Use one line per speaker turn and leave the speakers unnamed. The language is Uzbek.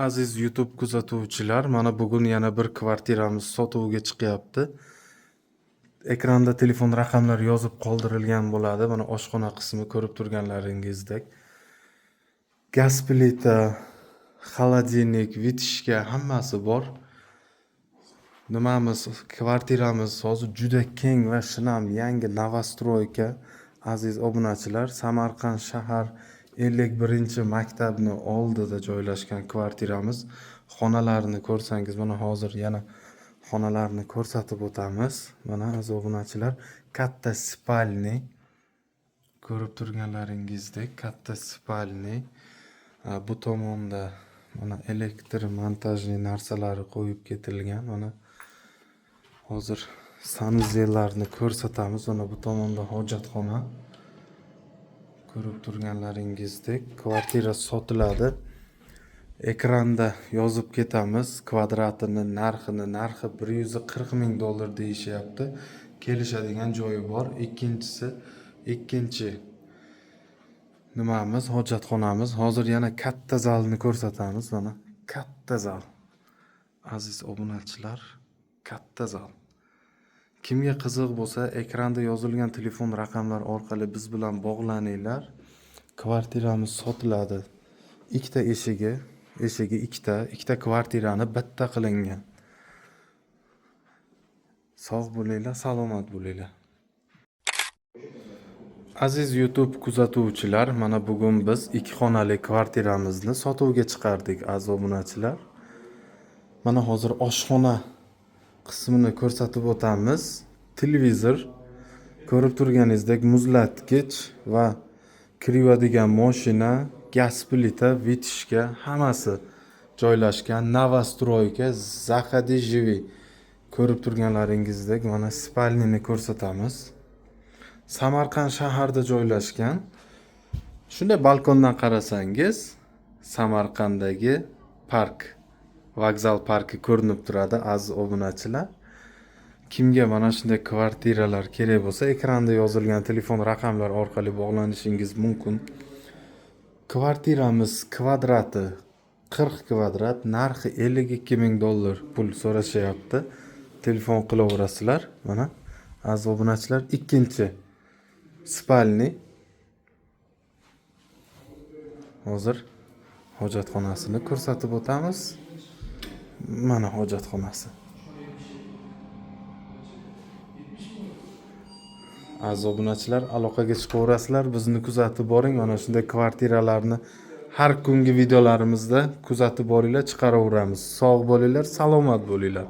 Aziz YouTube kuzatuvchilar, mana bugun yana bir kvartiramiz sotuvga chiqyapti. Ekranda telefon raqamlari yozib qoldirilgan bo'ladi. Mana oshxona qismi ko'rib turganlaringizdek. Gaz plita, xolodilnik, vitishka hammasi bor. Nimamiz, kvartiramiz hozir juda keng va shinam yangi novostroyka. Aziz obunachilar, Samarqand shahar 51-maktabni oldida joylashgan kvartiramiz. Xonalarni ko'rsangiz, mana hozir yana xonalarni ko'rsatib o'tamiz. Mana aziz obunachilar, katta spalni ko'rib turganlaringizdek katta spalni. Bu tomonda mana elektr montajli narsalari qo'yib ketilgan. Mana hozir sanuzellarni ko'rsatamiz. Mana bu tomonda hojatxona. Ko'rib turganlaringizdek kvartira sotiladi. Ekranda yozib ketamiz kvadratini, narxi 140 ming dollar deyishyapti. Kelishadigan joyi bor. Ikkinchi nimamiz hojatxonamiz. Hozir yana katta zalni ko'rsatamiz. Mana katta zal. Aziz obunachilar, katta zal. Kimga qiziq bo'lsa, ekranda yozilgan telefon raqamlari orqali biz bilan bog'laninglar. Kvartiramiz sotiladi. Ikkita eshigi ikkita kvartirani bitta qilingan. Sog' bo'linglar, salomat bo'linglar. Aziz YouTube kuzatuvchilar, mana bugun biz 2 xonali kvartiramizni sotuvga chiqardik aziz obunachilar. Mana hozir oshxona qismini ko'rsatib o'tamiz. Televizor, ko'rib turganingizdek muzlatgich va kirivadigan mashina, gaz plita, vitishka hammasi joylashgan. Novostroyka, Zaxadi Jivi. Ko'rib turganlaringizdek mana spalnini ko'rsatamiz. Samarqand shaharda joylashgan. Shunday balkondan qarasangiz, Samarqanddagi park, vokzal parki ko'rinib turadi aziz obunachilar. Kimga mana shunday kvartiralar kerak bo'lsa, ekranda yozilgan telefon raqamlari orqali bog'lanishingiz mumkin. Kvartiramiz kvadrati 40 kvadrat, narxi 52 ming dollar pul so'rashyapti. Telefon qilaverasizlar. Mana aziz obunachilar, ikkinchi spalni. Hozir hojatxonasini ko'rsatib o'tamiz. Mana hojatxonasi. Aziz obunachilar, aloqaga chiqaverasizlar, bizni kuzatib boring. Mana shunday kvartiralarni har kungi videolarimizda kuzatib boringlar, chiqaraveramiz. Sog' bo'linglar, salomat bo'linglar.